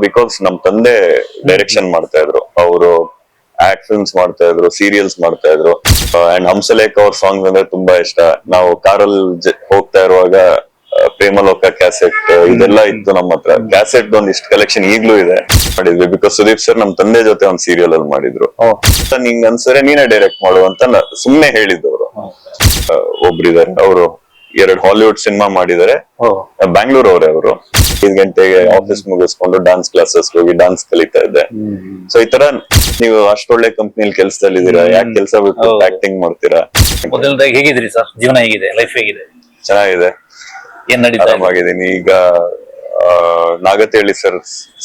Because ನಮ್ ತಂದೆ direction ಮಾಡ್ತಾ ಇದ್ರು. ಅವರು ಆಡ್ ಫಿಲ್ಮ್ಸ್ ಮಾಡ್ತಾ ಇದ್ರು, ಸೀರಿಯಲ್ಸ್ ಮಾಡ್ತಾ ಇದ್ರು. ಅಂಡ್ ಹಂಸಲೇಖ ಅವ್ರ ಸಾಂಗ್ ಅಂದ್ರೆ ತುಂಬಾ ಇಷ್ಟ. ನಾವು ಕಾರಲ್ಲಿ ಹೋಗ್ತಾ ಇರುವಾಗ ಪ್ರೇಮಲೋಕ ಕ್ಯಾಸೆಟ್ ಇದೆಲ್ಲ ಇತ್ತು ನಮ್ಮ ಹತ್ರ. ಕ್ಯಾಸೆಟ್ ಒಂದ್ ಇಷ್ಟು ಕಲೆಕ್ಷನ್ ಈಗ್ಲೂ ಇದೆ. ಮಾಡಿದ್ವಿ ಬಿಕಾಸ್ ಸುದೀಪ್ ಸರ್ ನಮ್ ತಂದೆ ಜೊತೆ ಒಂದ್ ಸೀರಿಯಲ್ ಅಲ್ಲಿ ಮಾಡಿದ್ರು. ನಿಂಗ್ ಅನ್ಸರೆ ನೀನೇ ಡೈರೆಕ್ಟ್ ಮಾಡು ಅಂತ ಸುಮ್ನೆ ಹೇಳಿದ್ದವರು. ಒಬ್ರಿದ್ದಾರೆ, ಅವರು 2 ಹಾಲಿವುಡ್ ಸಿನಿಮಾ ಮಾಡಿದ್ದಾರೆ. ಬ್ಯಾಂಗ್ಳೂರ್ ಅವರೇ ಅವರು. 5 ಗಂಟೆಗೆ ಆಫೀಸ್ ಮುಗಿಸ್ಕೊಂಡು ಡಾನ್ಸ್ ಕ್ಲಾಸಸ್ ಹೋಗಿ ಡಾನ್ಸ್ ಕಲಿತಾ ಇದ್ದೆ. ಸೊ ಈ ತರ ನೀವು ಅಷ್ಟೊಳ್ಳೆ ಕಂಪ್ನಿಲಿ ಕೆಲಸದಲ್ಲಿ ಇದೀರಾ, ಯಾಕೆ ಕೆಲಸ ಬಿಟ್ಟು ಆಕ್ಟಿಂಗ್ ಮಾಡ್ತೀರಾ? ಮೊದಲದಾಗಿ ಹೇಗಿದ್ರಿ ಸರ್? ಜೀವನ ಹೇಗಿದೆ? ಲೈಫ್ ಹೇಗಿದೆ? ಚೆನ್ನಾಗಿದೆ, ಏನ್ ನಡೀತಾ ಇದೆ? ಆರಾಮಾಗಿದ್ದೀನಿ. ಈಗ ನಾಗತಿಹಳ್ಳಿ ಸರ್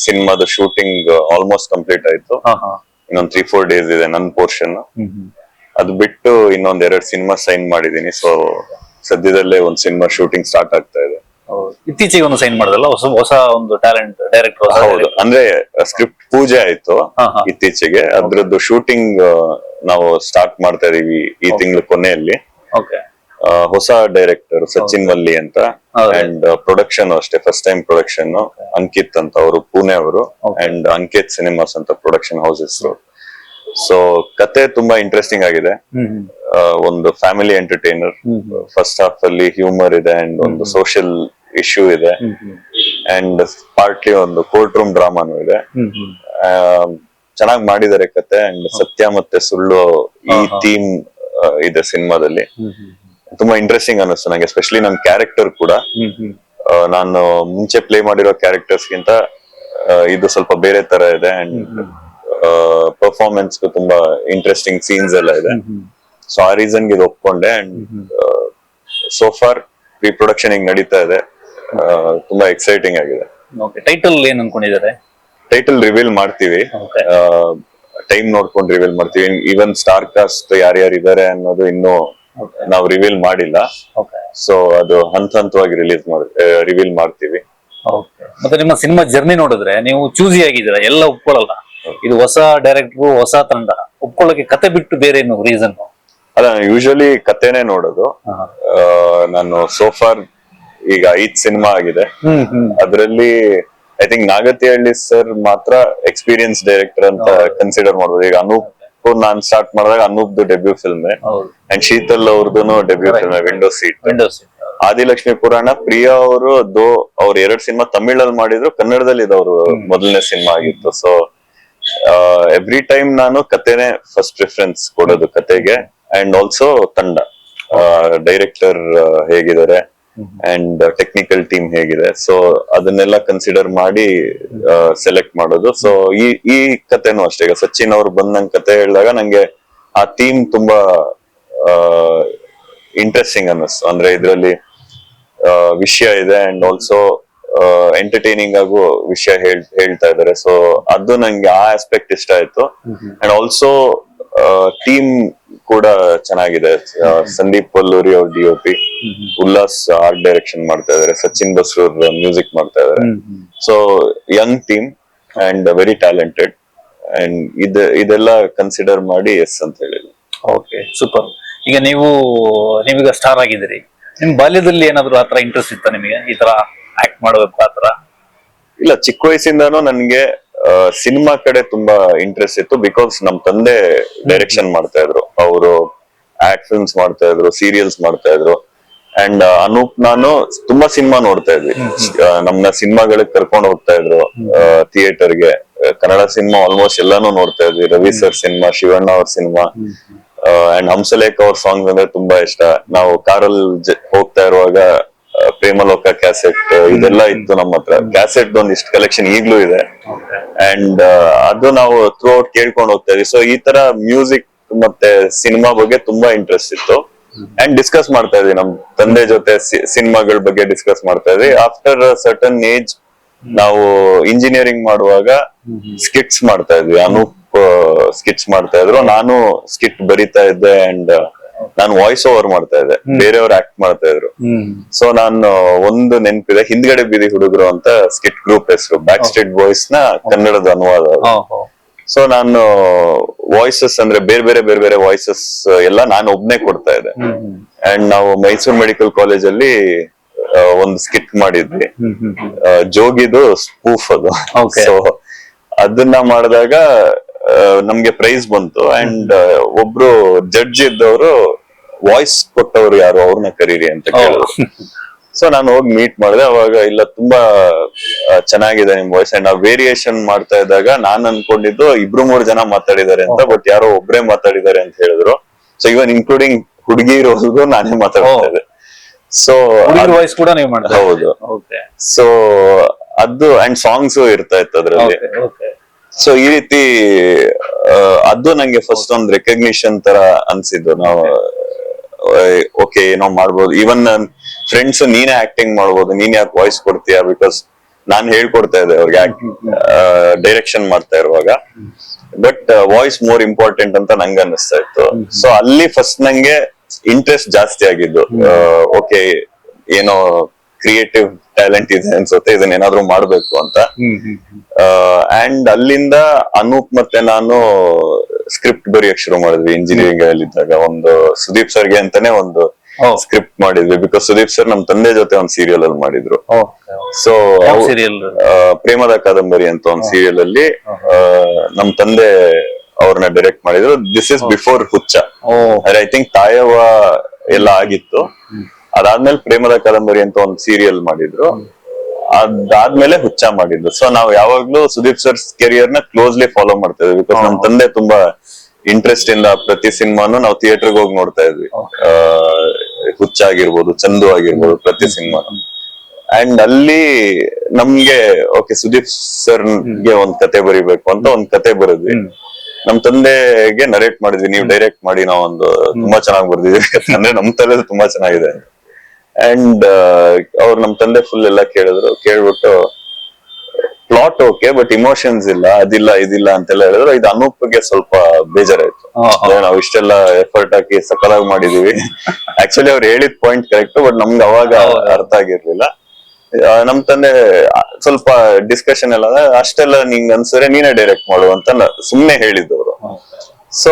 ಸಿನಿಮಾದ ಶೂಟಿಂಗ್ ಆಲ್ಮೋಸ್ಟ್ ಕಂಪ್ಲೀಟ್ ಆಯ್ತು. ಇನ್ನೊಂದ್ 3-4 ಡೇಸ್ ಇದೆ ನನ್ ಪೋರ್ಷನ್. ಅದು ಬಿಟ್ಟು ಇನ್ನೊಂದ್ 2 ಸಿನಿಮಾ ಸೈನ್ ಮಾಡಿದೀನಿ. ಸೊ ಸದ್ಯದಲ್ಲೇ ಒಂದ್ ಸಿನಿಮಾ ಶೂಟಿಂಗ್ ಸ್ಟಾರ್ಟ್ ಆಗ್ತಾ ಇದೆ. ಇತ್ತೀಚೆಗೆ ಒಂದು ಸೈನ್ ಮಾಡಿದ್ರಲ್ಲ, ಹೊಸ ಒಂದು ಟ್ಯಾಲೆಂಟ್ ಡೈರೆಕ್ಟರ್? ಹೌದು, ಅಂದ್ರೆ ಸ್ಕ್ರಿಪ್ಟ್ ಪೂಜೆ ಆಯ್ತು ಇತ್ತೀಚೆಗೆ. ಅದ್ರದ್ದು ಶೂಟಿಂಗ್ ನಾವು ಸ್ಟಾರ್ಟ್ ಮಾಡ್ತಾ ಇದೀವಿ ಈ ತಿಂಗಳ ಕೊನೆಯಲ್ಲಿ. ಹೊಸ ಡೈರೆಕ್ಟರ್ ಸಚಿನ್ ವಲ್ಲಿ ಅಂತ. ಅಂಡ್ ಪ್ರೊಡಕ್ಷನ್ ಅಷ್ಟೇ, ಫಸ್ಟ್ ಟೈಮ್ ಪ್ರೊಡಕ್ಷನ್. ಅಂಕಿತ್ ಅಂತ, ಅವರು ಪುಣೆ ಅವರು. ಅಂಡ್ ಅಂಕಿತ್ ಸಿನಿಮಾಸ್ ಅಂತ ಪ್ರೊಡಕ್ಷನ್ ಹೌಸ್ ಹೆಸರು. ಸೊ ಕತೆ ತುಂಬಾ ಇಂಟ್ರೆಸ್ಟಿಂಗ್ ಆಗಿದೆ. ಒಂದು ಫ್ಯಾಮಿಲಿ ಎಂಟರ್ಟೈನರ್. ಫಸ್ಟ್ ಹಾಫ್ ಅಲ್ಲಿ ಹ್ಯೂಮರ್ ಇದೆ ಅಂಡ್ ಒಂದು ಸೋಷಿಯಲ್ ಇಶ್ಯೂ ಇದೆ. ಅಂಡ್ ಪಾರ್ಟ್ಲಿ ಒಂದು ಕೋರ್ಟ್ ರೂಮ್ ಡ್ರಾಮಾನು ಇದೆ. ಚೆನ್ನಾಗಿ ಮಾಡಿದ್ದಾರೆ ಕತೆ. ಅಂಡ್ ಸತ್ಯ ಮತ್ತೆ ಸುಳ್ಳು ಈ ಥೀಮ್ ಇದೆ ಸಿನಿಮಾದಲ್ಲಿ. ತುಂಬಾ ಇಂಟ್ರೆಸ್ಟಿಂಗ್ ಅನ್ನಿಸ್ತು ನಂಗೆ. ಎಸ್ಪೆಷಲಿ ನನ್ ಕ್ಯಾರೆಕ್ಟರ್ ಕೂಡ, ನಾನು ಮುಂಚೆ ಪ್ಲೇ ಮಾಡಿರೋ ಕ್ಯಾರೆಕ್ಟರ್ಸ್ ಗಿಂತ ಇದು ಸ್ವಲ್ಪ ಬೇರೆ ತರ ಇದೆ. ಅಂಡ್ ಪರ್ಫಾರ್ಮೆನ್ಸ್ ತುಂಬಾ ಇಂಟ್ರೆಸ್ಟಿಂಗ್ ಸೀನ್ಸ್ ಎಲ್ಲ ಇದೆ. ಸೊ ಆ ರೀಸನ್ ಇದು ಒಪ್ಕೊಂಡೆ. And so far pre production ಹಿಂಗ್ ನಡೀತಾ ಇದೆ. ತುಂಬಾ ಎಕ್ಸೈಟಿಂಗ್ ಆಗಿದೆ. ಟೈಟಲ್ ಏನ್ ಅನ್ಕೊಂಡಿದ್ದಾರೆ? ಟೈಟಲ್ ರಿವೀಲ್ ಮಾಡ್ತೀವಿ, ಟೈಮ್ ನೋಡ್ಕೊಂಡು ರಿವೀಲ್ ಮಾಡ್ತೀವಿ. ಈವನ್ ಸ್ಟಾರ್ ಕಾಸ್ಟ್ ಯಾರ್ಯಾರು ಇದಾರೆ ಅನ್ನೋದು ಇನ್ನೂ ನಾವು ರಿವೀಲ್ ಮಾಡಿಲ್ಲ. ಸೊ ಅದು ಹಂತವಾಗಿ ರಿವೀಲ್ ಮಾಡ್ತೀವಿ. ಮತ್ತೆ ನಿಮ್ಮ ಸಿನಿಮಾ ಜರ್ನಿ ನೋಡಿದ್ರೆ ನೀವು ಚೂಸಿ ಆಗಿದ್ದೀರಾ, ಎಲ್ಲ ಒಪ್ಕೊಳ್ಳಲ್ಲ. ಇದು ಹೊಸ ಡೈರೆಕ್ಟರ್, ಹೊಸ ತಂಡ, ಒಪ್ಕೊಳ್ಳೋಕೆ ಕತೆ ಬಿಟ್ಟು ಬೇರೆ ಏನು ರೀಸನ್? ಅಲ್ಲ, ಯೂಶಲಿ ಕತೆನೆ ನೋಡೋದು. ನಾನು ಸೋಫಾರ್ ಈಗ 5 ಸಿನಿಮಾ ಆಗಿದೆ. ಅದ್ರಲ್ಲಿ ಐ ಥಿಂಕ್ ನಾಗತಿಹಳ್ಳಿ ಸರ್ ಮಾತ್ರ ಎಕ್ಸ್ಪೀರಿಯನ್ಸ್ ಡೈರೆಕ್ಟರ್ ಅಂತ ಕನ್ಸಿಡರ್ ಮಾಡ್ಬೋದು. ಈಗ ಅನೂಪ್ ನಾನ್ ಸ್ಟಾರ್ಟ್ ಮಾಡಿದಾಗ ಅನೂಪ್ದು ಡೆಬ್ಯೂ ಫಿಲ್ಮ್. ಅಂಡ್ ಶೀತಲ್ ಅವ್ರದ್ದು debut film window seat. Adilakshmi ಪುರಾಣ ಪ್ರಿಯಾ ಅವರು ಅವ್ರು 2 ಸಿನಿಮಾ ತಮಿಳಲ್ಲಿ ಮಾಡಿದ್ರು, ಕನ್ನಡದಲ್ಲಿ ಇದವ್ರು ಮೊದಲನೇ ಸಿನಿಮಾ ಆಗಿತ್ತು. ಸೊ ಎವ್ರಿ ಟೈಮ್ ನಾನು ಕತೆನೆ ಫಸ್ಟ್ ಪ್ರಿಫರೆನ್ಸ್ ಕೊಡೋದು ಕತೆಗೆ. ಅಂಡ್ ಆಲ್ಸೋ ತಂಡ, ಡೈರೆಕ್ಟರ್ ಹೇಗಿದ್ದಾರೆ ಅಂಡ್ ಟೆಕ್ನಿಕಲ್ ಟೀಮ್ ಹೇಗಿದೆ, ಸೊ ಅದನ್ನೆಲ್ಲ ಕನ್ಸಿಡರ್ ಮಾಡಿ ಸೆಲೆಕ್ಟ್ ಮಾಡೋದು. ಸೊ ಈ ಕತೆನೂ ಅಷ್ಟೇ. ಈಗ ಸಚಿನ್ ಅವ್ರು ಬಂದ್ ನಂಗೆ ಕತೆ ಹೇಳಿದಾಗ ನಂಗೆ ಆ ಥೀಮ್ ತುಂಬಾ ಇಂಟ್ರೆಸ್ಟಿಂಗ್ ಅನ್ನಿಸ್ತು. ಅಂದ್ರೆ ಇದ್ರಲ್ಲಿ ವಿಷಯ ಇದೆ ಅಂಡ್ ಆಲ್ಸೋ ಎಂಟರ್ಟೈನಿಂಗ್ ಆಗು ವಿಷಯ ಹೇಳ್ತಾ ಇದಾರೆ. ಸೊ ಅದು ನಂಗೆ ಆ ಆಸ್ಪೆಕ್ಟ್ ಇಷ್ಟ ಆಯ್ತು. ಅಂಡ್ ಆಲ್ಸೋ ಟೀಮ್ ಕೂಡ ಚೆನ್ನಾಗಿದೆ. ಸಂದೀಪ್ ವಲ್ಲೂರಿ ಅವ್ರ DOP, ಉಲ್ಲಾಸ್ ಆರ್ಟ್ ಡೈರೆಕ್ಷನ್ ಮಾಡ್ತಾ ಇದಾರೆ, ಸಚಿನ್ ಬಸ್ರೂರ್ ಮ್ಯೂಸಿಕ್ ಮಾಡ್ತಾ ಇದಾರೆ. So Young team and very talented. And ಇದೆಲ್ಲ ಕನ್ಸಿಡರ್ ಮಾಡಿ ಎಸ್ ಅಂತ ಹೇಳಿದ್ರು. Okay, super. ಈಗ ನೀವೀಗ ಸ್ಟಾರ್ ಆಗಿದ್ದೀರಿ. ನಿಮ್ ಬಾಲ್ಯದಲ್ಲಿ ಏನಾದ್ರು ಆತರ ಇಂಟ್ರೆಸ್ಟ್ ಇತ್ತ ನಿಮಗೆ, ಈ ತರ ಆಕ್ಟ್ ಮಾಡಬೇಕು ಆತರ? ಇಲ್ಲ, ಚಿಕ್ಕ ವಯಸ್ಸಿಂದಾನು ನನ್ಗೆ ಸಿನಿಮಾ ಕಡೆ ತುಂಬಾ ಇಂಟ್ರೆಸ್ಟ್ ಇತ್ತು. ಬಿಕಾಸ್ ನಮ್ ತಂದೆ ಡೈರೆಕ್ಷನ್ ಮಾಡ್ತಾ ಇದ್ರು. ಅವರು ಆಡ್ ಫಿಲ್ಮ್ಸ್ ಮಾಡ್ತಾ ಇದ್ರು, ಸೀರಿಯಲ್ಸ್ ಮಾಡ್ತಾ ಇದ್ರು. ಅಂಡ್ ಅನೂಪ್ ನಾನು ತುಂಬಾ ಸಿನಿಮಾ ನೋಡ್ತಾ ಇದ್ವಿ. ನಮ್ನ ಸಿನಿಮಾಗಳಿಗೆ ಕರ್ಕೊಂಡು ಹೋಗ್ತಾ ಇದ್ರು ಥಿಯೇಟರ್ಗೆ. ಕನ್ನಡ ಸಿನಿಮಾ ಆಲ್ಮೋಸ್ಟ್ ಎಲ್ಲಾನು ನೋಡ್ತಾ ಇದ್ವಿ. ರವಿ ಸರ್ ಸಿನಿಮಾ, ಶಿವಣ್ಣ ಅವ್ರ ಸಿನಿಮಾ. ಅಂಡ್ ಹಂಸಲೇಖ ಅವ್ರ ಸಾಂಗ್ ಅಂದ್ರೆ ತುಂಬಾ ಇಷ್ಟ. ನಾವು ಕಾರಲ್ಲಿ ಹೋಗ್ತಾ ಇರುವಾಗ ಪ್ರೇಮಲೋಕ ಕ್ಯಾಸೆಟ್ ಇದೆಲ್ಲ ಇತ್ತು ನಮ್ಮ ಹತ್ರ. ಕ್ಯಾಸೆಟ್ ಒಂದ್ ಇಷ್ಟು ಕಲೆಕ್ಷನ್ ಈಗ್ಲೂ ಇದೆ. ಅಂಡ್ ಅದು ನಾವು ಥ್ರೂ ಔಟ್ ಕೇಳ್ಕೊಂಡು ಹೋಗ್ತಾ ಇದ್ವಿ. ಸೊ ಈ ತರ ಮ್ಯೂಸಿಕ್ ಮತ್ತೆ ಸಿನಿಮಾ ಬಗ್ಗೆ ತುಂಬಾ ಇಂಟ್ರೆಸ್ಟ್ ಇತ್ತು. ಅಂಡ್ ಡಿಸ್ಕಸ್ ಮಾಡ್ತಾ ಇದ್ವಿ ನಮ್ ತಂದೆ ಜೊತೆ ಸಿನಿಮಾಗಳ ಬಗ್ಗೆ ಡಿಸ್ಕಸ್ ಮಾಡ್ತಾ ಇದ್ವಿ. ಆಫ್ಟರ್ ಸರ್ಟನ್ ಏಜ್ ನಾವು ಇಂಜಿನಿಯರಿಂಗ್ ಮಾಡುವಾಗ ಸ್ಕಿಟ್ಸ್ ಮಾಡ್ತಾ ಇದ್ವಿ. ಅನೂಪ್ ಸ್ಕಿಟ್ಸ್ ಮಾಡ್ತಾ ಇದ್ರು, ನಾನು ಸ್ಕಿಟ್ ಬರಿತಾ ಇದ್ದೆ. ಅಂಡ್ ನಾನು ವಾಯ್ಸ್ ಓವರ್ ಮಾಡ್ತಾ ಇದ್ದೆ, ಬೇರೆಯವ್ರು ಆಕ್ಟ್ ಮಾಡ್ತಾ ಇದ್ರು. ಸೊ ನಾನು ಒಂದು ನೆನಪಿದೆ, ಹಿಂದ್ಗಡೆ ಬೀದಿ ಹುಡುಗರು ಅಂತ ಸ್ಕಿಟ್ ಗ್ರೂಪ್ ಹೆಸರು. ಬ್ಯಾಕ್ ಸ್ಟ್ರೀಟ್ ಬಾಯ್ಸ್ ನ ಕನ್ನಡದ ಅನುವಾದ. ಸೊ ನಾನು ವಾಯ್ಸಸ್ ಅಂದ್ರೆ ಬೇರೆ ಬೇರೆ ವಾಯ್ಸಸ್ ಎಲ್ಲ ನಾನು ಒಬ್ನೇ ಕೊಡ್ತಾ ಇದ್ದೆ. ಅಂಡ್ ನಾವು ಮೈಸೂರು ಮೆಡಿಕಲ್ ಕಾಲೇಜ್ ಅಲ್ಲಿ ಒಂದು ಸ್ಕಿಟ್ ಮಾಡಿದ್ವಿ. ಹ್ಮ್ ಹ್ಮ್ ಹ್ಮ್. ಜೋಗಿದು ಸ್ಪೂಫ್ ಅದು. Okay. ಸೊ ಅದನ್ನ ಮಾಡಿದಾಗ ನಮ್ಗೆ ಪ್ರೈಸ್ ಬಂತು. ಅಂಡ್ ಒಬ್ರು ಜಡ್ಜ್ ಇದ್ದವರು ವಾಯ್ಸ್ ಕೊಟ್ಟವ್ರು ಯಾರು ಅವ್ರನ್ನ ಕರೀರಿ ಅಂತ ಕೇಳಿದ್ರು. ಸೊ ನಾನು ಹೋಗಿ ಮೀಟ್ ಮಾಡಿದೆ. ಅವಾಗ ಇಲ್ಲ ತುಂಬಾ ಚೆನ್ನಾಗಿದೆ ನಿಮ್ ವಾಯ್ಸ್. ಅಂಡ್ ನಾವು ವೇರಿಯೇಷನ್ ಮಾಡ್ತಾ ಇದ್ದಾಗ ನಾನ್ ಅನ್ಕೊಂಡಿದ್ದು 2-3 ಜನ ಮಾತಾಡಿದಾರೆ ಅಂತ, ಬಟ್ ಯಾರೋ ಒಬ್ರೇ ಮಾತಾಡಿದಾರೆ ಅಂತ ಹೇಳಿದ್ರು. ಸೊ ಇವನ್ ಇನ್ಕ್ಲೂಡಿಂಗ್ ಹುಡುಗಿರೋರ್ಗು ನಾನೇ ಮಾತಾಡ್ತಾ ಇದ್ದೆ. ಸೊ ವಾಯ್ಸ್ ಕೂಡ ನೀವು ಮಾಡ್ತಾ ಹೌದು. ಓಕೆ ಸೊ ಅದು ಅಂಡ್ ಸಾಂಗ್ಸ್ ಇರ್ತಾ ಇತ್ತು ಅದ್ರಲ್ಲಿ. ಓಕೆ ಸೊ ಈ ರೀತಿ ಅದು ನಂಗೆ ಫಸ್ಟ್ ಒಂದು ರೆಕಗ್ನಿಷನ್ ತರ ಅನ್ಸಿದ್ದು. ನಾವು ಓಕೆ ಏನೋ ಮಾಡ್ಬೋದು. ಈವನ್ ನನ್ ಫ್ರೆಂಡ್ಸ್ ನೀನೇ ಆಕ್ಟಿಂಗ್ ಮಾಡ್ಬೋದು, ನೀನ್ ಯಾಕೆ ವಾಯ್ಸ್ ಕೊಡ್ತೀಯಾ, ಬಿಕಾಸ್ ನಾನ್ ಹೇಳ್ಕೊಡ್ತಾ ಇದ್ದೆ ಅವ್ರಿಗೆ ಡೈರೆಕ್ಷನ್ ಮಾಡ್ತಾ ಇರುವಾಗ. ಬಟ್ ವಾಯ್ಸ್ ಮೋರ್ ಇಂಪಾರ್ಟೆಂಟ್ ಅಂತ ನಂಗೆ ಅನ್ನಿಸ್ತಾ ಇತ್ತು. ಸೊ ಅಲ್ಲಿ ಫಸ್ಟ್ ನಂಗೆ ಇಂಟ್ರೆಸ್ಟ್ ಜಾಸ್ತಿ ಆಗಿದ್ದು. ಓಕೆ ಏನೋ ಕ್ರಿಯೇಟಿವ್ ಟ್ಯಾಲೆಂಟ್ ಇದೆ ಅನ್ಸುತ್ತೆ, ಇದನ್ನ ಏನಾದ್ರು ಮಾಡ್ಬೇಕು ಅಂತ. ಅಂಡ್ ಅಲ್ಲಿಂದ ಅನೂಪ್ ಮತ್ತೆ ನಾನು ಸ್ಕ್ರಿಪ್ಟ್ ಬರೆಯಕ್ ಶುರು ಮಾಡಿದ್ವಿ ಇಂಜಿನಿಯರಿಂಗ್ ಅಲ್ಲಿ ಇದ್ದಾಗ. ಒಂದು ಸುದೀಪ್ ಸರ್ಗೆ ಅಂತಾನೆ ಒಂದು ಸ್ಕ್ರಿಪ್ಟ್ ಮಾಡಿದ್ವಿ, ಬಿಕಾಸ್ ಸುದೀಪ್ ಸರ್ ನಮ್ ತಂದೆ ಜೊತೆ ಒಂದ್ ಸೀರಿಯಲ್ ಅಲ್ಲಿ ಮಾಡಿದ್ರು. ಸೊ ಸೀರಿಯಲ್ ಪ್ರೇಮದ ಕಾದಂಬರಿ ಅಂತ ಒಂದ್ ಸೀರಿಯಲ್ ಅಲ್ಲಿ ನಮ್ ತಂದೆ ಅವ್ರನ್ನ ಡೈರೆಕ್ಟ್ ಮಾಡಿದ್ರು. ದಿಸ್ ಇಸ್ ಬಿಫೋರ್ ಹುಚ್ಚ. ಐ ಥಿಂಕ್ ತಾಯವ್ವ ಎಲ್ಲ ಆಗಿತ್ತು. ಅದಾದ್ಮೇಲೆ ಪ್ರೇಮದ ಕಾದಂಬರಿ ಅಂತ ಒಂದು ಸೀರಿಯಲ್ ಮಾಡಿದ್ರು. ಅದಾದ್ಮೇಲೆ ಹುಚ್ಚ ಮಾಡಿದ್ರು. ಸೊ ನಾವ್ ಯಾವಾಗ್ಲೂ ಸುದೀಪ್ ಸರ್ ಕೆರಿಯರ್ ನ ಕ್ಲೋಸ್ಲಿ ಫಾಲೋ ಮಾಡ್ತಾ ಇದ್ವಿ, ಬಿಕಾಸ್ ನಮ್ ತಂದೆ ತುಂಬಾ ಇಂಟ್ರೆಸ್ಟ್ ಇಂದ ಪ್ರತಿ ಸಿನಿಮಾನು ನಾವು ಥಿಯೇಟರ್ಗೆ ಹೋಗಿ ನೋಡ್ತಾ ಇದ್ವಿ. ಹುಚ್ಚ ಆಗಿರ್ಬೋದು, ಚಂದು ಆಗಿರ್ಬೋದು, ಪ್ರತಿ ಸಿನಿಮಾನು. ಅಂಡ್ ಅಲ್ಲಿ ನಮ್ಗೆ ಓಕೆ ಸುದೀಪ್ ಸರ್ಗೆ ಒಂದ್ ಕತೆ ಬರಿಬೇಕು ಅಂತ ಒಂದ್ ಕತೆ ಬರೆದ್ವಿ. ನಮ್ ತಂದೆಗೆ ನರೇಟ್ ಮಾಡಿದ್ವಿ, ನೀವು ಡೈರೆಕ್ಟ್ ಮಾಡಿ, ನಾವೊಂದು ತುಂಬಾ ಚೆನ್ನಾಗಿ ಬರ್ದಿದ್ವಿ ಅಂದ್ರೆ ನಮ್ ತಲೆ ತುಂಬಾ ಚೆನ್ನಾಗಿದೆ. ಅಂಡ್ ಅವ್ರು ನಮ್ ತಂದೆ ಫುಲ್ ಎಲ್ಲ ಕೇಳಿದ್ರು. ಕೇಳ್ಬಿಟ್ಟು ಪ್ಲಾಟ್ ಓಕೆ ಬಟ್ ಇಮೋಷನ್ಸ್ ಇಲ್ಲ, ಅದಿಲ್ಲ ಇದಿಲ್ಲ ಅಂತೆಲ್ಲ ಹೇಳಿದ್ರು. ಇದು ಅನೂಪ್ಗೆ ಸ್ವಲ್ಪ ಬೇಜಾರಾಯ್ತು. ನಾವ್ ಇಷ್ಟೆಲ್ಲ ಎಫರ್ಟ್ ಹಾಕಿ ಸಕಲಾಗಿ ಮಾಡಿದೀವಿ. ಆಕ್ಚುಲಿ ಅವ್ರು ಹೇಳಿದ ಪಾಯಿಂಟ್ ಕರೆಕ್ಟ್, ಬಟ್ ನಮ್ಗೆ ಅವಾಗ ಅರ್ಥ ಆಗಿರ್ಲಿಲ್ಲ. ನಮ್ ತಂದೆ ಸ್ವಲ್ಪ ಡಿಸ್ಕಷನ್ ಎಲ್ಲ ಅಷ್ಟೆಲ್ಲ ನಿಂಗ್ ಅನ್ಸರೆ ನೀನೇ ಡೈರೆಕ್ಟ್ ಮಾಡು ಅಂತ ಸುಮ್ನೆ ಹೇಳಿದ್ದವ್ರು. ಸೊ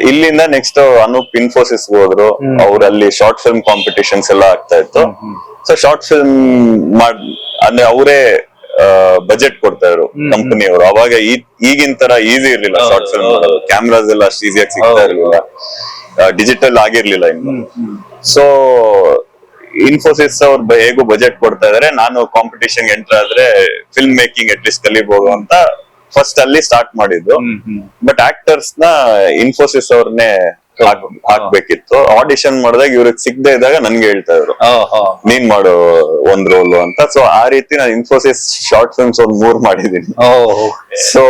ಇಲ್ಲಿಂದ ನೆಕ್ಸ್ಟ್ ಅನೂಪ್ ಇನ್ಫೋಸಿಸ್ ಹೋದ್ರು. ಅವ್ರಲ್ಲಿ ಶಾರ್ಟ್ ಫಿಲ್ಮ್ ಕಾಂಪಿಟೇಷನ್ಸ್ ಎಲ್ಲ ಆಗ್ತಾ ಇತ್ತು. ಸೊ ಶಾರ್ಟ್ ಫಿಲ್ಮ್ ಅಂದ್ರೆ ಅವರೇ ಬಜೆಟ್ ಕೊಡ್ತಾ ಇದ್ರು ಕಂಪನಿಯವರು. ಅವಾಗ ಈಗಿನ ತರ ಈಸಿ ಇರ್ಲಿಲ್ಲ ಶಾರ್ಟ್ ಫಿಲ್ಮ್ ಮಾಡೋದು. ಕ್ಯಾಮ್ರಾಸ್ ಎಲ್ಲ ಅಷ್ಟು ಈಸಿಯಾಗಿ ಸಿಗ್ತಾ ಇರ್ಲಿಲ್ಲ, ಡಿಜಿಟಲ್ ಆಗಿರ್ಲಿಲ್ಲ ಇನ್ನು. ಸೊ ಇನ್ಫೋಸಿಸ್ ಅವ್ರು ಹೇಗೂ ಬಜೆಟ್ ಕೊಡ್ತಾ ಇದಾರೆ, ನಾನು ಕಾಂಪಿಟೇಷನ್ ಎಂಟರ್ ಆದ್ರೆ ಫಿಲ್ಮ್ ಮೇಕಿಂಗ್ ಅಟ್ ಲೀಸ್ಟ್ ಕಲಿಬಹುದು ಅಂತ ಫಸ್ಟ್ ಅಲ್ಲಿ ಸ್ಟಾರ್ಟ್ ಮಾಡಿದ್ದು. ಬಟ್ ಆಕ್ಟರ್ಸ್ ನ ಇನ್ಫೋಸಿಸ್ ಅವ್ರನ್ನೇ ಹಾಕ್ಬೇಕಿತ್ತು. ಆಡಿಷನ್ ಮಾಡಿದಾಗ ಇವ್ರಿಗೆ ಸಿಗದೆ ಇದ್ದಾಗ ನನ್ಗೆ ಹೇಳ್ತಾ ಇದ್ರು ನೀನ್ ಮಾಡು ಒಂದ್ ರೋಲ್ ಅಂತ. ಸೊ ಆ ರೀತಿ ನಾನು ಇನ್ಫೋಸಿಸ್ ಶಾರ್ಟ್ ಫಿಲ್ಮ್ಸ್ ಒಂದ್ 3 ಮಾಡಿದೀನಿ. ಸೊ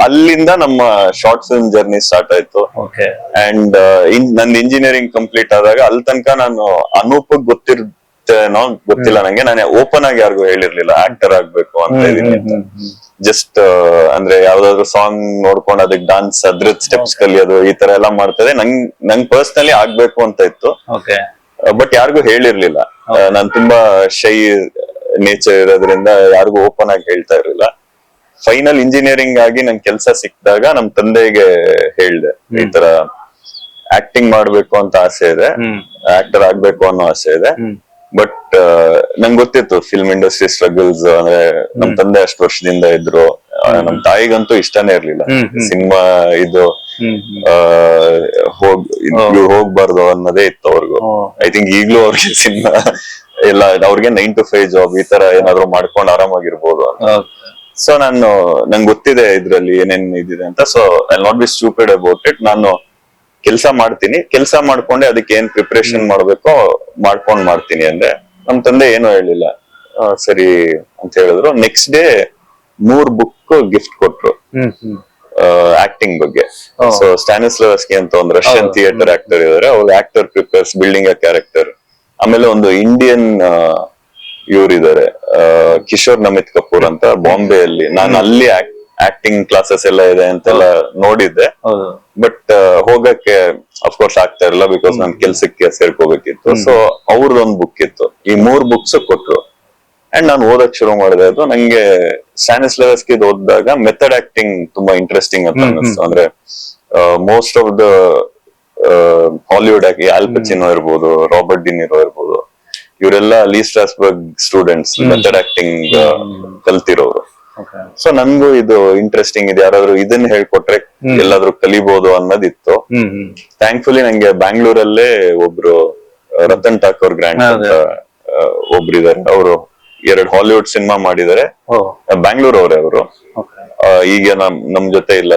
ಅಲ್ಲಿಂದ ನಮ್ಮ ಶಾರ್ಟ್ ಫಿಲ್ಮ್ ಜರ್ನಿ ಸ್ಟಾರ್ಟ್ ಆಯ್ತು. ಅಂಡ್ ನಂದು ಇಂಜಿನಿಯರಿಂಗ್ ಕಂಪ್ಲೀಟ್ ಆದಾಗ ಅಲ್ಲಿ ತನಕ ನಾನು ಅನೂಪ್ ಗೊತ್ತಿರ್ತೇನೋ ಗೊತ್ತಿಲ್ಲ ನಂಗೆ, ನಾನು ಓಪನ್ ಆಗಿ ಯಾರಿಗೂ ಹೇಳಿರ್ಲಿಲ್ಲ ಆಕ್ಟರ್ ಆಗ್ಬೇಕು ಅಂತ ಇದೀನಿ ಅಂತ. ಜಸ್ಟ್ ಅಂದ್ರೆ ಯಾವ್ದಾದ್ರು ಸಾಂಗ್ ನೋಡ್ಕೊಂಡು ಅದಕ್ಕೆ ಡಾನ್ಸ್ ಅದ್ರದ್ ಸ್ಟೆಪ್ಸ್ ಕಲಿಯೋದು ಈ ತರ ಎಲ್ಲ ಮಾಡ್ತದೆ. ನಂಗ್ ಪರ್ಸನಲಿ ಆಗ್ಬೇಕು ಅಂತ ಇತ್ತು, ಬಟ್ ಯಾರಿಗೂ ಹೇಳಿರ್ಲಿಲ್ಲ. ನಾನ್ ತುಂಬಾ ಶೈ ನೇಚರ್ ಇರೋದ್ರಿಂದ ಯಾರಿಗೂ ಓಪನ್ ಆಗಿ ಹೇಳ್ತಾ ಇರ್ಲಿಲ್ಲ. ಫೈನಲ್ ಇಂಜಿನಿಯರಿಂಗ್ ಆಗಿ ನಂಗೆ ಕೆಲಸ ಸಿಕ್ಕಿದಾಗ ನಮ್ ತಂದೆಗೆ ಹೇಳ್ದೆ, ಈ ತರ ಆಕ್ಟಿಂಗ್ ಮಾಡ್ಬೇಕು ಅಂತ ಆಸೆ ಇದೆ, ಆಕ್ಟರ್ ಆಗ್ಬೇಕು ಅನ್ನೋ ಆಸೆ ಇದೆ. ಬಟ್ ನಂಗೆ ಗೊತ್ತಿತ್ತು ಫಿಲ್ಮ್ ಇಂಡಸ್ಟ್ರಿ ಸ್ಟ್ರಗಲ್ಸ್. ಅಂದ್ರೆ ನಮ್ ತಂದೆ ಅಷ್ಟು ವರ್ಷದಿಂದ ಇದ್ರು, ನಮ್ ತಾಯಿಗಂತೂ ಇಷ್ಟನೇ ಇರ್ಲಿಲ್ಲ ಸಿನಿಮಾ ಇದು ಹೋಗ್ಬಾರ್ದು ಅನ್ನೋದೇ ಇತ್ತು ಅವ್ರಿಗೂ. ಐ ಥಿಂಕ್ ಈಗ್ಲೂ ಅವ್ರಿಗೆ ಸಿನಿಮಾ ಎಲ್ಲ ಅವ್ರಿಗೆ 9 to 5 ಜಾಬ್ ಈ ತರ ಏನಾದ್ರು ಮಾಡ್ಕೊಂಡು ಆರಾಮಾಗಿರ್ಬೋದು ಅಂತ. ಸೊ ನಂಗೆ ಗೊತ್ತಿದೆ ಇದ್ರಲ್ಲಿ ಏನೇನ್ ಇದಿದೆ ಅಂತ. So I not be stupid about it. ನಾನು ಕೆಲಸ ಮಾಡ್ತೀನಿ, ಕೆಲಸ ಮಾಡ್ಕೊಂಡೆ ಅದಕ್ಕೆ ಏನ್ ಪ್ರಿಪರೇಷನ್ ಮಾಡ್ಬೇಕೋ ಮಾಡ್ಕೊಂಡ್ ಮಾಡ್ತೀನಿ ಅಂದ್ರೆ. ನಮ್ ತಂದೆ ಏನೂ ಹೇಳಿಲ್ಲ, ಸರಿ ಅಂತ ಹೇಳಿದ್ರು. ನೆಕ್ಸ್ಟ್ ಡೇ 3 ಬುಕ್ ಗಿಫ್ಟ್ ಕೊಟ್ರು ಆಕ್ಟಿಂಗ್ ಬಗ್ಗೆ. ಸೊ ಸ್ಟಾನಿಸ್ಲಾವ್ಸ್ಕಿ ಅಂತ ಒಂದು ರಷ್ಯನ್ ಥಿಯೇಟರ್ ಆಕ್ಟರ್ ಇದಾರೆ, ಅವ್ರು actor prepares building a character. ಆಮೇಲೆ ಒಂದು ಇಂಡಿಯನ್ ಇವರಿದ್ದಾರೆ ಕಿಶೋರ್ ನಮಿತ್ ಕಪೂರ್ ಅಂತ ಬಾಂಬೆ ಅಲ್ಲಿ. ನಾನು ಅಲ್ಲಿ ಆಕ್ಟಿಂಗ್ ಕ್ಲಾಸಸ್ ಎಲ್ಲ ಇದೆ ಅಂತೆಲ್ಲ ನೋಡಿದ್ದೆ, ಬಟ್ ಹೋಗಕ್ಕೆ ಅಫ್ಕೋರ್ಸ್ ಆಗ್ತಾ ಇರಲಿಲ್ಲ, ಬಿಕಾಸ್ ನನ್ ಕೆಲ್ಸಕ್ಕೆ ಸೇರ್ಕೋಬೇಕಿತ್ತು. ಸೊ ಅವ್ರದೊಂದು ಬುಕ್ ಇತ್ತು, ಈ 3 ಬುಕ್ಸ್ ಕೊಟ್ರು. ಅಂಡ್ ನಾನು ಓದಕ್ ಶುರು ಮಾಡಿದೆ. ಅದು ನಂಗೆ ಸ್ಟಾನಿಸ್ಲಾವ್ಸ್ಕಿ ಓದಿದಾಗ ಮೆಥಡ್ ಆಕ್ಟಿಂಗ್ ತುಂಬಾ ಇಂಟ್ರೆಸ್ಟಿಂಗ್ ಅಂತ ಅನ್ನಿಸ್ತು. ಅಂದ್ರೆ ಮೋಸ್ಟ್ ಆಫ್ ದ ಹಾಲಿವುಡ್ ಆಗಿ ಆಲ್ ಪಚಿನೋ ಇರ್ಬೋದು, ರಾಬರ್ಟ್ ಡಿ ನಿರೋ ಇರ್ಬೋದು, ಇವರೆಲ್ಲ Lee Strasberg students, method acting ಕಲ್ತಿರೋರು. Okay. ಸೊ ನನ್ಗೂ ಇದು ಇಂಟ್ರೆಸ್ಟಿಂಗ್ ಇದೆ, ಯಾರಾದ್ರೂ ಇದನ್ನ ಹೇಳ್ಕೊಟ್ರೆ ಎಲ್ಲಾದ್ರೂ ಕಲಿಬಹುದು ಅನ್ನೋದಿತ್ತು. ಥ್ಯಾಂಕ್ಫುಲಿ ನಂಗೆ ಬ್ಯಾಂಗ್ಳೂರಲ್ಲೇ ಒಬ್ರು ರತನ್ ಠಾಕೂರ್ ಗ್ರ್ಯಾಂಡ್ ಅಂತ ಒಬ್ರಿದ್ದಾರೆ. ಅವರು 2 ಹಾಲಿವುಡ್ ಸಿನಿಮಾ ಮಾಡಿದ್ದಾರೆ. ಬ್ಯಾಂಗ್ಳೂರ್ ಅವರೇ ಅವರು. ಈಗ ನಮ್ ಜೊತೆ ಇಲ್ಲ,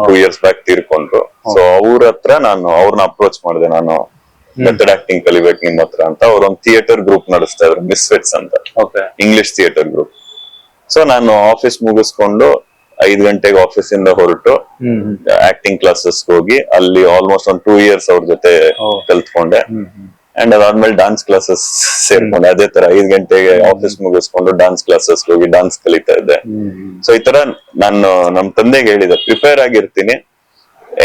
2 years ಬ್ಯಾಕ್ ತೀರ್ಕೊಂಡ್ರು. ಸೊ ಅವ್ರ ಹತ್ರ ಅವ್ರನ್ನ ಅಪ್ರೋಚ್ ಮಾಡಿದೆ, ನಾನು ಮೆಥಡ್ ಆಕ್ಟಿಂಗ್ ಕಲಿಬೇಕು ನಿಮ್ ಹತ್ರ ಅಂತ. ಅವ್ರೊಂದ್ ಥಿಯೇಟರ್ ಗ್ರೂಪ್ ನಡೆಸ್ತಾ ಇದ್ರು, ಮಿಸ್ಫಿಟ್ಸ್ ಅಂತ, ಇಂಗ್ಲಿಷ್ ಥಿಯೇಟರ್ ಗ್ರೂಪ್. ಸೊ ನಾನು ಆಫೀಸ್ ಮುಗಿಸ್ಕೊಂಡು 5 ಗಂಟೆಗೆ ಆಫೀಸ್ ಇಂದ ಹೊರಟು ಆಕ್ಟಿಂಗ್ ಕ್ಲಾಸಸ್ ಹೋಗಿ ಅಲ್ಲಿ ಆಲ್ಮೋಸ್ಟ್ ಒಂದು 2 years ಅವ್ರ ಜೊತೆ ಕಲ್ತ್ಕೊಂಡೆ. ಅಂಡ್ ಅದಾದ್ಮೇಲೆ ಡಾನ್ಸ್ ಕ್ಲಾಸಸ್ ಸೇರ್ಕೊಂಡೆ. ಅದೇ ತರ 5 ಗಂಟೆಗೆ ಆಫೀಸ್ ಮುಗಿಸ್ಕೊಂಡು ಡಾನ್ಸ್ ಕ್ಲಾಸಸ್ ಹೋಗಿ ಡಾನ್ಸ್ ಕಲಿತಾ ಇದ್ದೆ. ಸೊ ಈ ತರ ನಾನು ನಮ್ ತಂದೆಗೆ ಹೇಳಿದೆ, ಪ್ರಿಪೇರ್ ಆಗಿರ್ತೀನಿ,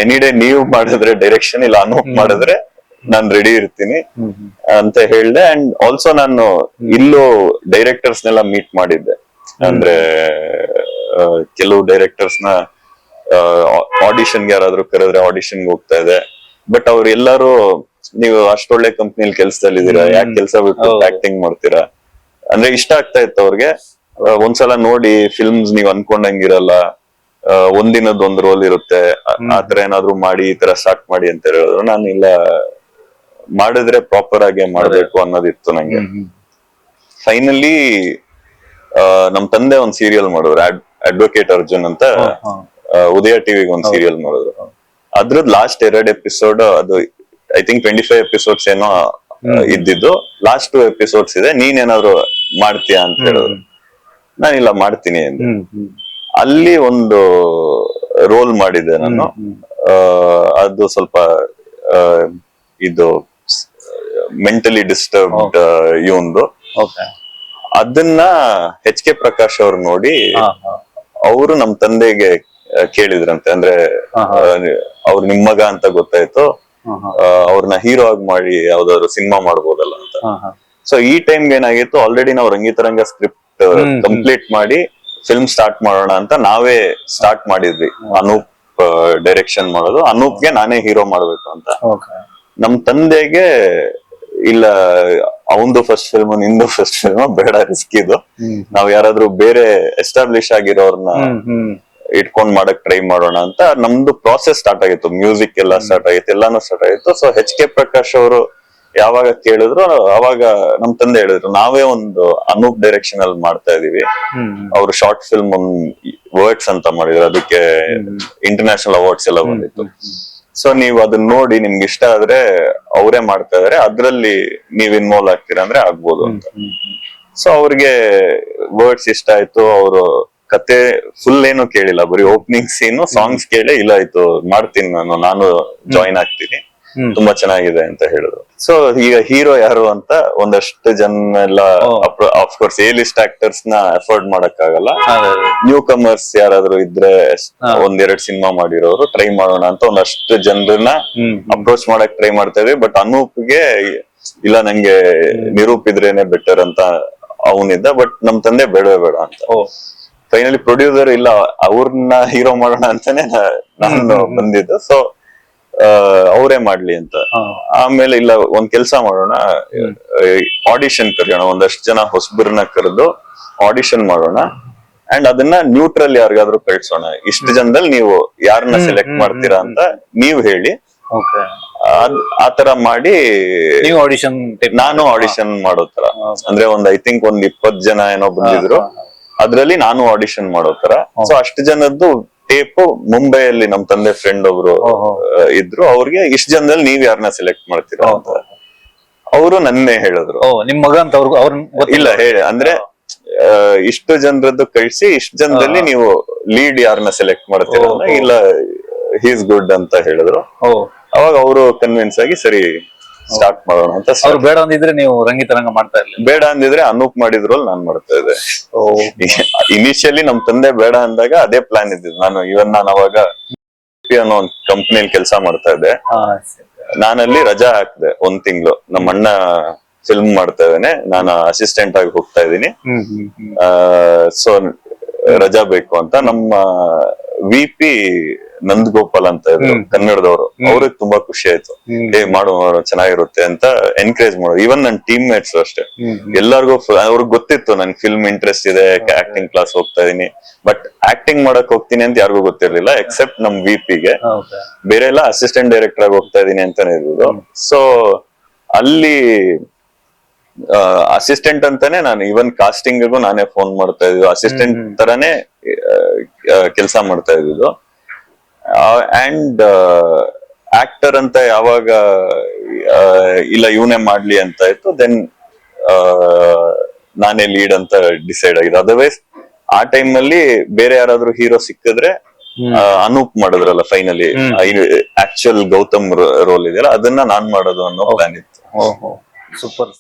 ಎನಿ ಡೇ ನೀವು ಮಾಡಿದ್ರೆ ಡೈರೆಕ್ಷನ್, ಇಲ್ಲ ಅನೂಪ್ ಮಾಡಿದ್ರೆ ನಾನ್ ರೆಡಿ ಇರ್ತೀನಿ ಅಂತ ಹೇಳ್ದೆ. ಅಂಡ್ ಆಲ್ಸೋ ನಾನು ಇಲ್ಲೂ ಡೈರೆಕ್ಟರ್ಸ್ ನೆಲ್ಲ ಮೀಟ್ ಮಾಡಿದ್ದೆ. ಅಂದ್ರೆ ಕೆಲವು ಡೈರೆಕ್ಟರ್ಸ್ ನ ಆಡಿಷನ್ಗೆ ಯಾರಾದ್ರೂ ಕರೆದ್ರೆ ಆಡಿಷನ್ಗೆ ಹೋಗ್ತಾ ಇದೆ. ಬಟ್ ಅವ್ರು ಎಲ್ಲಾರು, ನೀವು ಅಷ್ಟೊಳ್ಳೆ ಕಂಪ್ನಿಲಿ ಕೆಲ್ಸದಲ್ಲಿದ್ದೀರಾ, ಯಾಕೆ ಕೆಲ್ಸ ಬಿಟ್ಟು ಆಕ್ಟಿಂಗ್ ಮಾಡ್ತೀರಾ ಅಂದ್ರೆ ಇಷ್ಟ ಆಗ್ತಾ ಇತ್ತು ಅವ್ರಿಗೆ. ಒಂದ್ಸಲ ನೋಡಿ ಫಿಲ್ಮ್ಸ್ ನೀವ್ ಅನ್ಕೊಂಡಂಗಿರಲ್ಲ, ಒಂದಿನದ ಒಂದ್ ರೋಲ್ ಇರುತ್ತೆ, ಆತರ ಏನಾದ್ರು ಮಾಡಿ ಈ ತರ ಸ್ಟಾರ್ಟ್ ಮಾಡಿ ಅಂತ ಹೇಳಿದ್ರು. ನಾನು ಇಲ್ಲ, ಮಾಡಿದ್ರೆ ಪ್ರಾಪರ್ ಆಗಿ ಮಾಡ್ಬೇಕು ಅನ್ನೋದಿತ್ತು ನಂಗೆ. ಫೈನಲಿ ನಮ್ ತಂದೆ ಒಂದ್ ಸೀರಿಯಲ್ ಮಾಡಿದ್ರು, ಅಡ್ವೊಕೇಟ್ ಅರ್ಜುನ್ ಅಂತ, ಉದಯ ಟಿವಿಗೆ ಒಂದ್ ಸೀರಿಯಲ್ ಮಾಡಿದ್ರು. ಅದ್ರದ್ ಲಾಸ್ಟ್ 2 ಎಪಿಸೋಡ್, ಅದು ಐ ಥಿಂಕ್ 25 ಎಪಿಸೋಡ್ಸ್ ಏನೋ ಇದ್ದಿದ್ದು. ಲಾಸ್ಟ್ 2 ಎಪಿಸೋಡ್ಸ್ ಇದೆ, ನೀನೇನಾದ್ರು ಮಾಡ್ತೀಯಾ ಅಂತ ಹೇಳಿದ್ರು. ನಾನಿಲ್ಲ, ಮಾಡ್ತೀನಿ ಅಂದೆ. ಅಲ್ಲಿ ಒಂದು ರೋಲ್ ಮಾಡಿದ್ದೆ ನಾನು. ಅದು ಸ್ವಲ್ಪ ಇದು ಮೆಂಟಲಿ ಡಿಸ್ಟರ್ಬ್ಡ್ ಇವಂದು. ಅದನ್ನ HK ಪ್ರಕಾಶ್ ಅವ್ರು ನೋಡಿ ಅವರು ನಮ್ ತಂದೆಗೆ ಕೇಳಿದ್ರಂತೆ. ಅಂದ್ರೆ ಅವ್ರು ನಿಮ್ ಮಗ ಅಂತ ಗೊತ್ತಾಯ್ತು, ಅವ್ರನ್ನ ಹೀರೋ ಆಗಿ ಮಾಡಿ ಯಾವ್ದಾದ್ರು ಸಿನಿಮಾ ಮಾಡ್ಬೋದಲ್ಲ ಅಂತ. ಸೊ ಈ ಟೈಮ್ಗೆ ಏನಾಗಿತ್ತು, ಆಲ್ರೆಡಿ ನಾವು ರಂಗಿತರಂಗ ಸ್ಕ್ರಿಪ್ಟ್ ಕಂಪ್ಲೀಟ್ ಮಾಡಿ ಫಿಲ್ಮ್ ಸ್ಟಾರ್ಟ್ ಮಾಡೋಣ ಅಂತ ನಾವೇ ಸ್ಟಾರ್ಟ್ ಮಾಡಿದ್ವಿ. ಅನೂಪ್ ಡೈರೆಕ್ಷನ್ ಮಾಡೋದು, ಅನೂಪ್ಗೆ ನಾನೇ ಹೀರೋ ಮಾಡ್ಬೇಕು ಅಂತ. ನಮ್ ತಂದೆಗೆ ಇಲ್ಲ, ಅವಂದು ಫಸ್ಟ್ ಫಿಲ್ಮ್, ನಿಂದು ಫಸ್ಟ್ ಫಿಲ್ಮ್, ಬೇಡ, ರಿಸ್ಕ್ ಇದು, ನಾವ್ ಯಾರಾದ್ರೂ ಬೇರೆ ಎಸ್ಟಾಬ್ಲಿಷ್ ಆಗಿರೋರ್ನ ಇಟ್ಕೊಂಡ್ ಮಾಡಕ್ ಟ್ರೈ ಮಾಡೋಣ ಅಂತ ನಮ್ದು ಪ್ರಾಸೆಸ್ ಸ್ಟಾರ್ಟ್ ಆಗಿತ್ತು. ಮ್ಯೂಸಿಕ್ ಎಲ್ಲ ಸ್ಟಾರ್ಟ್ ಆಗಿತ್ತು, ಎಲ್ಲಾನು ಸ್ಟಾರ್ಟ್ ಆಗಿತ್ತು. ಸೊ HK ಪ್ರಕಾಶ್ ಅವರು ಯಾವಾಗ ಕೇಳಿದ್ರು, ಅವಾಗ ನಮ್ ತಂದೆ ಹೇಳಿದ್ರು, ನಾವೇ ಒಂದು ಅನೂಪ್ ಡೈರೆಕ್ಷನ್ ಅಲ್ಲಿ ಮಾಡ್ತಾ ಇದೀವಿ. ಅವ್ರು ಶಾರ್ಟ್ ಫಿಲ್ಮ್ ವರ್ಡ್ಸ್ ಅಂತ ಮಾಡಿದ್ರು, ಅದಕ್ಕೆ ಇಂಟರ್ನ್ಯಾಷನಲ್ ಅವಾರ್ಡ್ಸ್ ಎಲ್ಲ ಬಂದಿತ್ತು. ಸೊ ನೀವ್ ಅದನ್ನ ನೋಡಿ ನಿಮ್ಗೆ ಇಷ್ಟ ಆದ್ರೆ, ಅವರೇ ಮಾಡ್ತಾ ಇದಾರೆ, ಅದ್ರಲ್ಲಿ ನೀವ್ ಇನ್ವಾಲ್ವ್ ಆಗ್ತೀರಾ ಅಂದ್ರೆ ಆಗ್ಬೋದು ಅಂತ. ಸೊ ಅವ್ರಿಗೆ ವರ್ಡ್ಸ್ ಇಷ್ಟ ಆಯ್ತು. ಅವರು ಕತೆ ಫುಲ್ ಏನು ಕೇಳಿಲ್ಲ, ಬರೀ ಓಪನಿಂಗ್ ಸೀನ್, ಸಾಂಗ್ಸ್ ಕೇಳಿ ಇಲ್ಲ ಆಯ್ತು ಮಾಡ್ತೀನಿ ನಾನು ಜಾಯಿನ್ ಆಗ್ತೀನಿ, ತುಂಬಾ ಚೆನ್ನಾಗಿದೆ ಅಂತ ಹೇಳಿದ್ರು. ಸೊ ಈಗ ಹೀರೋ ಯಾರು ಅಂತ ಒಂದಷ್ಟು ಜನ ಎಲ್ಲ, ಆಫ್ಕೋರ್ಸ್ ಎ ಲಿಸ್ಟ್ ಆಕ್ಟರ್ಸ್ ನ ಅಫೋರ್ಡ್ ಮಾಡಕ್ ಆಗಲ್ಲ, ನ್ಯೂ ಕಮರ್ಸ್ ಯಾರಾದ್ರೂ ಇದ್ರೆ 1-2 ಸಿನಿಮಾ ಮಾಡಿರೋರು ಟ್ರೈ ಮಾಡೋಣ ಅಂತ ಒಂದಷ್ಟು ಜನರನ್ನ ಅಪ್ರೋಚ್ ಮಾಡಕ್ ಟ್ರೈ ಮಾಡ್ತಾ ಇದ್ವಿ. ಬಟ್ ಅನೂಪ್ಗೆ ಇಲ್ಲ, ನಂಗೆ ನಿರೂಪ್ ಇದ್ರೇನೆ ಬೆಟರ್ ಅಂತ ಅವನಿದ್ದ. ಬಟ್ ನಮ್ ತಂದೆ ಬೇಡವೇ ಬೇಡ ಅಂತ. ಫೈನಲಿ ಪ್ರೊಡ್ಯೂಸರ್ ಇಲ್ಲ, ಅವ್ರನ್ನ ಹೀರೋ ಮಾಡೋಣ ಅಂತಾನೆ ನಾನು ಬಂದಿದ್ದು. ಸೊ ಅವರೇ ಮಾಡ್ಲಿ ಅಂತ. ಆಮೇಲೆ ಇಲ್ಲ, ಒಂದ್ ಕೆಲ್ಸ ಮಾಡೋಣ, ಆಡಿಷನ್ ಕರೆಯೋಣ, ಒಂದಷ್ಟು ಜನ ಹೊಸಬರನ್ನ ಕರೆದು ಆಡಿಷನ್ ಮಾಡೋಣ, ಅಂಡ್ ಅದನ್ನ ನ್ಯೂಟ್ರಲ್ ಯಾರಿಗಾದ್ರೂ ಕಳ್ಸೋಣ, ಇಷ್ಟು ಜನದಲ್ಲಿ ನೀವು ಯಾರನ್ನ ಸೆಲೆಕ್ಟ್ ಮಾಡ್ತೀರಾ ಅಂತ ನೀವ್ ಹೇಳಿ. ಆತರ ಮಾಡಿ ನಾನು ಆಡಿಷನ್ ಮಾಡೋ ತರ, ಅಂದ್ರೆ ಐ ಥಿಂಕ್ 20 ಜನ ಏನೋ ಬಂದಿದ್ರು, ಅದ್ರಲ್ಲಿ ನಾನು ಆಡಿಷನ್ ಮಾಡೋ ತರ. ಸೊ ಅಷ್ಟು ಜನದ್ದು ಟೇಪ್ ಮುಂಬೈಯಲ್ಲಿ ನಮ್ ತಂದೆ ಫ್ರೆಂಡ್ ಒಬ್ರು ಇದ್ರು, ಅವ್ರಿಗೆ ಇಷ್ಟು ಜನದಲ್ಲಿ ನೀವ್ ಯಾರನ್ನ ಸೆಲೆಕ್ಟ್ ಮಾಡ್ತೀರಾ ಅಂತ ಅವರು ನನ್ನೇ ಹೇಳಿದ್ರು. ನಿಮ್ ಮಗ ಅಂತ ಇಲ್ಲ ಹೇಳಿ, ಅಂದ್ರೆ ಇಷ್ಟು ಜನರದ್ದು ಕಳ್ಸಿ, ಇಷ್ಟು ಜನದಲ್ಲಿ ನೀವು ಲೀಡ್ ಯಾರನ್ನ ಸೆಲೆಕ್ಟ್ ಮಾಡ್ತೀರಾ, ಇಲ್ಲ ಹೀಸ್ ಗುಡ್ ಅಂತ ಹೇಳಿದ್ರು. ಅವಾಗ ಅವರು ಕನ್ವಿನ್ಸ್ ಆಗಿ ಸರಿ ಸ್ಟಾರ್ಟ್ ಮಾಡೋಣ ಅಂತ. ಅವ್ರು ಬೇಡ ಅಂದಿದ್ರೆ ನೀವು ರಂಗಿತರಂಗ ಮಾಡ್ತಾ ಇರ್ಲಿಲ್ಲ? ಬೇಡ ಅಂದಿದ್ರೆ ಅನೂಪ್ ಮಾಡಿದ್ರಲ್ಲಿ ನಾನ್ ಮಾಡ್ತಾ ಇದ್ದೆ. ಇನಿಷಿಯಲಿ ನಮ್ ತಂದೆ ಬೇಡ ಅಂದಾಗ ಅದೇ ಪ್ಲಾನ್ ಇದ್ದಿದ್ದು. ನಾನು ಅವಾಗ ಅನ್ನೋ ಒಂದ್ ಕಂಪ್ನಿಯಲ್ಲಿ ಕೆಲಸ ಮಾಡ್ತಾ ಇದ್ದೆ. ನಾನಲ್ಲಿ ರಜಾ ಹಾಕ್ದೆ 1 ತಿಂಗಳು. ನಮ್ಮ ಅಣ್ಣ ಫಿಲ್ಮ್ ಮಾಡ್ತಾ ಇದ್ದೇನೆ, ನಾನು ಅಸಿಸ್ಟೆಂಟ್ ಆಗಿ ಹೋಗ್ತಾ ಇದ್ದೀನಿ, ಸೊ ರಜಾ ಬೇಕು ಅಂತ. ನಮ್ಮ VP ನಂದ್ ಗೋಪಾಲ್ ಅಂತ ಇದ್ರು ಕನ್ನಡದವರು, ಅವ್ರಿಗೆ ತುಂಬಾ ಖುಷಿ ಆಯ್ತು. ಮಾಡು ಚೆನ್ನಾಗಿರುತ್ತೆ ಅಂತ ಎನ್ಕರೇಜ್ ಮಾಡೋದು. ಈವನ್ ನನ್ನ ಟೀಮ್ ಮೇಟ್ಸ್ ಅಷ್ಟೇ, ಎಲ್ಲಾರ್ಗು ಅವ್ರಿಗೆ ಗೊತ್ತಿತ್ತು ನನ್ ಫಿಲ್ಮ್ ಇಂಟ್ರೆಸ್ಟ್ ಇದೆ, ಆಕ್ಟಿಂಗ್ ಕ್ಲಾಸ್ ಹೋಗ್ತಾ ಇದೀನಿ, ಬಟ್ ಆಕ್ಟಿಂಗ್ ಮಾಡಕ್ ಹೋಗ್ತೀನಿ ಅಂತ ಯಾರಿಗೂ ಗೊತ್ತಿರ್ಲಿಲ್ಲ ಎಕ್ಸೆಪ್ಟ್ ನಮ್ ವಿಪಿಗೆ. ಬೇರೆ ಎಲ್ಲ ಅಸಿಸ್ಟೆಂಟ್ ಡೈರೆಕ್ಟರ್ ಆಗಿ ಹೋಗ್ತಾ ಇದೀನಿ ಅಂತಾನೆ ಇರೋದು. ಸೊ ಅಲ್ಲಿ ಅಸಿಸ್ಟೆಂಟ್ ಅಂತಾನೆ ನಾನು ಈವನ್ ಕಾಸ್ಟಿಂಗ್ಗೂ ನಾನೇ ಫೋನ್ ಮಾಡ್ತಾ ಇದ್ದು, ಅಸಿಸ್ಟೆಂಟ್ ತರಾನೇ ಕೆಲಸ ಮಾಡ್ತಾ ಇದ್ದು. ಅಂಡ್ ಆಕ್ಟರ್ ಅಂತ ಯಾವಾಗ ಇಲ್ಲ ಇವನೇ ಮಾಡ್ಲಿ ಅಂತ ಇತ್ತು, ದೆನ್ ನಾನೇ ಲೀಡ್ ಅಂತ ಡಿಸೈಡ್ ಆಗಿದೆ. ಅದರ್ವೈಸ್ ಆ ಟೈಮ್ ನಲ್ಲಿ ಬೇರೆ ಯಾರಾದ್ರೂ ಹೀರೋ ಸಿಕ್ಕಿದ್ರೆ, ಅನೂಪ್ ಮಾಡಿದ್ರಲ್ಲ ಫೈನಲಿ ಆಕ್ಚುಯಲ್ ಗೌತಮ್ ರೋಲ್ ಇದೆಯಲ್ಲ, ಅದನ್ನ ನಾನ್ ಮಾಡೋದು ಅನ್ನೋ ಪ್ಲಾನ್ ಇತ್ತು. ಸೂಪರ್.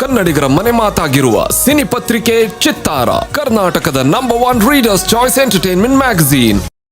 ಕನ್ನಡಿಗರ ಮನೆ ಮಾತಾಗಿರುವ ಸಿನಿ ಪತ್ರಿಕೆ ಚಿತ್ತಾರ, ಕರ್ನಾಟಕದ number 1 readers choice entertainment magazine.